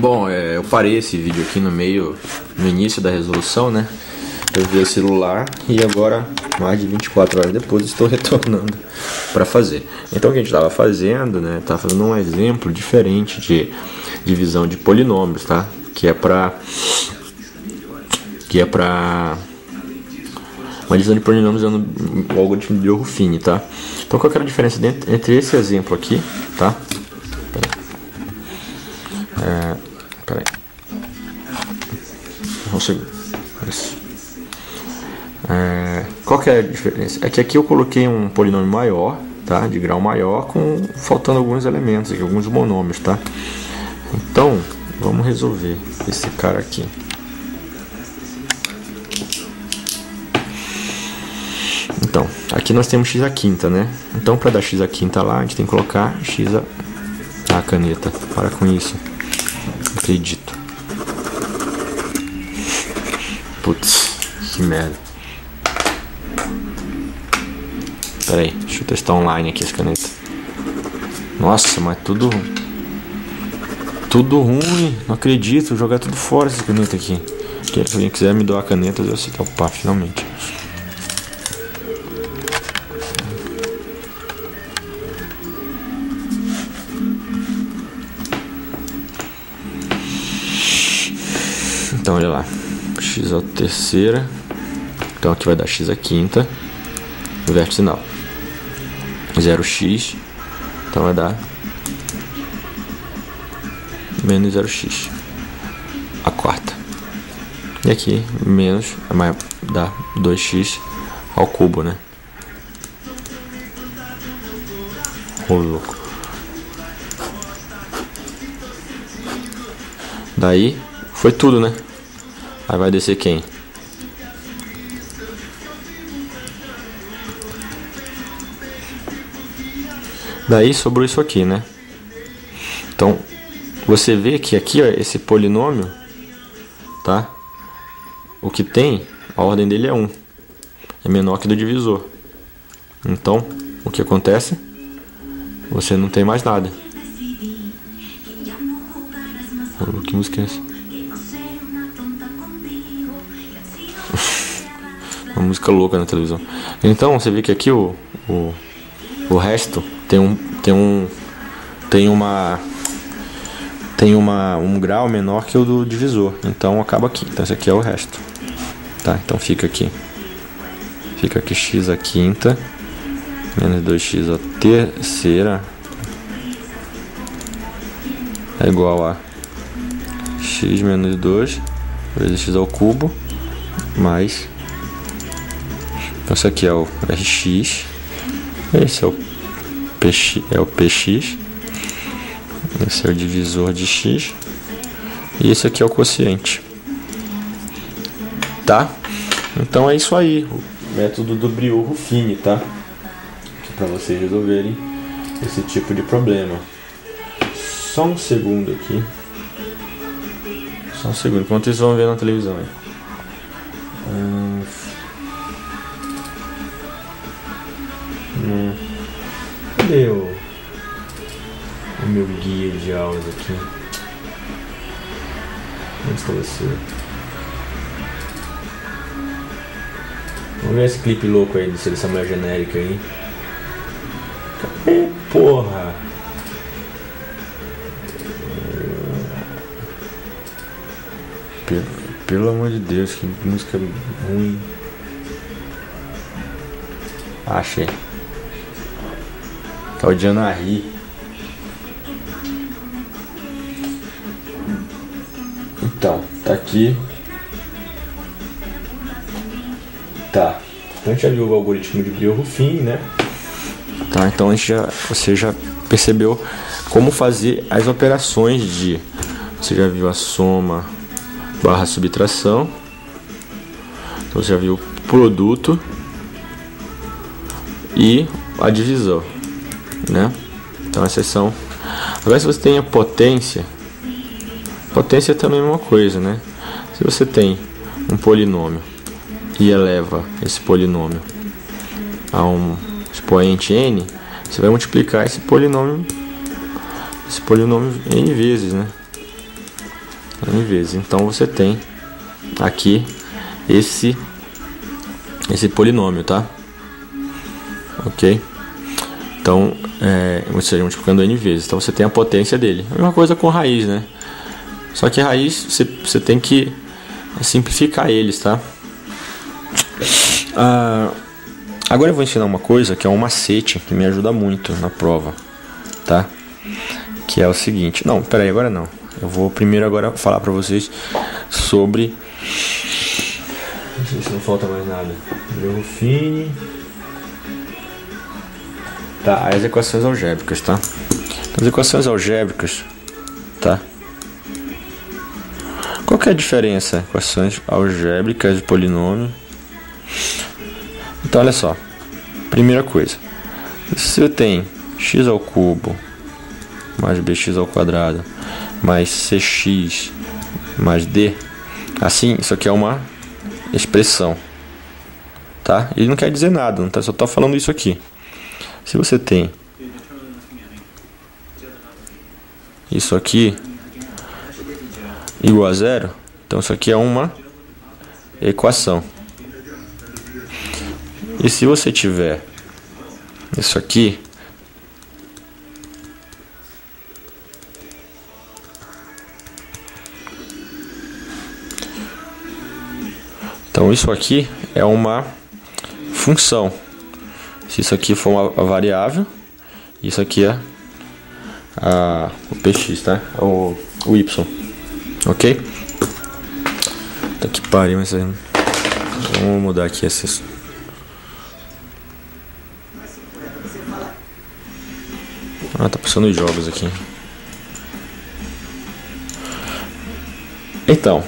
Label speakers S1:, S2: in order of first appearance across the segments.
S1: Bom, eu parei esse vídeo aqui no início da resolução, né? Eu vi o celular e agora, mais de 24 horas depois, estou retornando para fazer. Então o que a gente estava fazendo, né? Estava fazendo um exemplo diferente de divisão de polinômios, tá? Que é para uma divisão de polinômios usando o algoritmo de Ruffini, tá? Então qual que era a diferença entre esse exemplo aqui, tá? Peraí. Um segundo. Isso. Qual que é a diferença? É que aqui eu coloquei um polinômio maior, tá? De grau maior, faltando alguns elementos aqui, alguns monômios, tá? Então, vamos resolver esse cara aqui. Então, aqui nós temos x à quinta, né? Então, para dar x à quinta lá, a gente tem que colocar x a caneta. Para com isso. Acredito. Putz, que merda. Pera aí, deixa eu testar online aqui essa caneta. Nossa, mas tudo ruim. Não acredito, vou jogar tudo fora essa caneta aqui. Se alguém quiser me doar a caneta, eu sei. Opa, finalmente. Então olha lá, x à terceira, então aqui vai dar x à quinta, inverte sinal, 0x, então vai dar menos 0x, a quarta, e aqui menos, vai dar 2x ao cubo, né? Ô louco. Daí foi tudo, né? Aí vai descer quem? Daí sobrou isso aqui, né? Então, você vê que aqui, ó, esse polinômio, tá? O que tem, a ordem dele é 1. É menor que do divisor. Então, o que acontece? Você não tem mais nada. Que música é essa? Uma música louca na televisão. Então você vê que aqui o resto tem um grau menor que o do divisor. Então acaba aqui. Então esse aqui é o resto. Tá? Então fica aqui x à quinta menos 2x à terceira é igual a x menos 2 vezes x ao cubo mais, então isso aqui é o rx, esse é o px, esse é o divisor de x e esse aqui é o quociente, tá? Então é isso aí, o método do Briot-Ruffini, tá? Para vocês resolverem esse tipo de problema. Só um segundo aqui. Só um segundo, enquanto vocês vão ver na televisão aí. Cadê o meu guia de aulas aqui? Onde está você? Vamos ver esse clipe louco aí de seleção mais genérica aí. Cadê, porra? Pelo amor de Deus, que música ruim. Achei. Tá o Janari. Então, tá aqui. Tá. Então a gente já viu o algoritmo de Briot-Ruffini, né? Tá, então você já percebeu como fazer as operações de... Você já viu a soma barra subtração. Então você já viu o produto e a divisão, né? Então essas são. Agora se você tem a potência é também uma coisa, né? Se você tem um polinômio e eleva esse polinômio a um expoente n, você vai multiplicar esse polinômio n vezes, né? N vezes. Então você tem aqui esse polinômio, tá? Ok? Então, você multiplicando N vezes. Então você tem a potência dele. A mesma coisa com raiz, né? Só que a raiz você tem que simplificar eles, tá? Agora eu vou ensinar uma coisa que é um macete que me ajuda muito na prova, tá? Que é o seguinte. Não, peraí, agora não. Eu vou primeiro agora falar pra vocês sobre... Não sei se não falta mais nada. Jogo fine. Tá, as equações algébricas, tá? As equações algébricas, tá? Qual que é a diferença? Equações algébricas de polinômio. Então, olha só. Primeira coisa. Se eu tenho x ao cubo mais bx ao quadrado mais cx mais d, assim, isso aqui é uma expressão, tá? Ele não quer dizer nada, não tá, só tá falando isso aqui. Se você tem isso aqui igual a zero, então isso aqui é uma equação. E se você tiver isso aqui, então isso aqui é uma função. Se isso aqui for uma variável, isso aqui é o px, tá? O y, ok? Tá que pariu, mas aí... Vamos mudar aqui esses. Tá passando os jogos aqui. Então,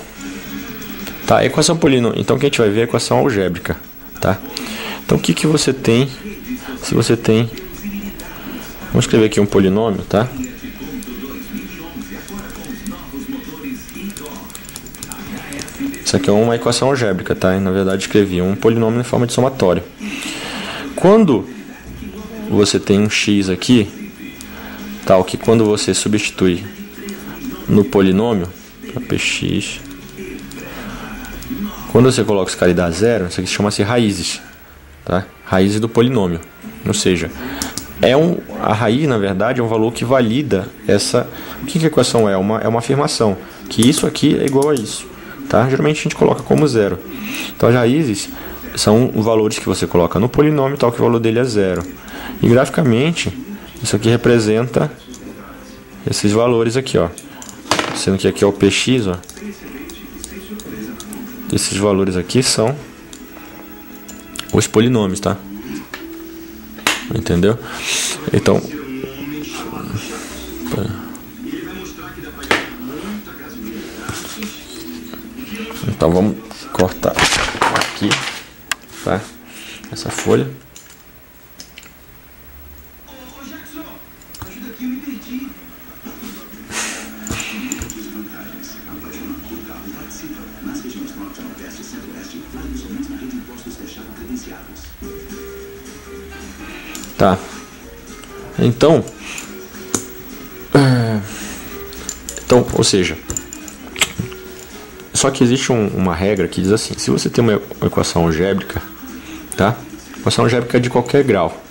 S1: tá, equação polinômio. Então, o que a gente vai ver é a equação algébrica, tá? Então, o que você tem? Se você tem, vamos escrever aqui um polinômio, tá? Isso aqui é uma equação algébrica, tá? E, na verdade, escrevi um polinômio em forma de somatório. Quando você tem um x aqui, tal que quando você substitui no polinômio, para px, quando você coloca esse cara e dá zero, isso aqui chama-se raízes, tá? Raízes do polinômio. Ou seja, a raiz, na verdade, é um valor que valida essa... O que a equação é? É uma afirmação, que isso aqui é igual a isso, tá? Geralmente a gente coloca como zero. Então as raízes são valores que você coloca no polinômio, tal que o valor dele é zero. E graficamente, isso aqui representa esses valores aqui, ó. Sendo que aqui é o px, ó. Esses valores aqui são os polinômios, tá? Entendeu? Então, vamos cortar aqui, tá? Essa folha. Tá. Então, ou seja, só que existe uma regra que diz assim: se você tem uma equação algébrica, tá? Equação algébrica de qualquer grau,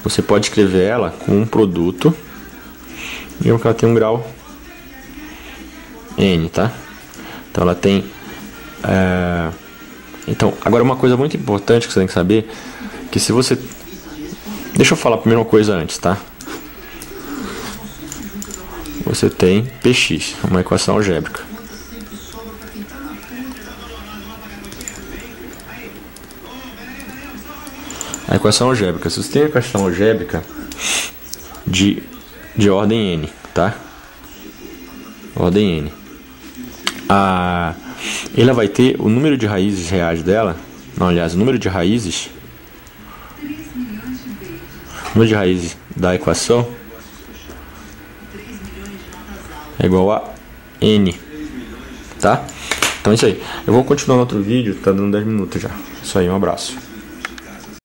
S1: você pode escrever ela com um produto, digamos que ela tem um grau n, tá? Então ela tem. Então, agora uma coisa muito importante que você tem que saber, que se você... Deixa eu falar a primeira coisa antes, tá? Você tem px, uma equação algébrica. A equação algébrica, se você tem a equação algébrica de ordem n, tá? Ordem n. Ela vai ter o número de raízes reais dela, não, aliás, o número de raízes da equação é igual a n, tá? Então é isso aí. Eu vou continuar no outro vídeo, tá dando 10 minutos já. Isso aí, um abraço.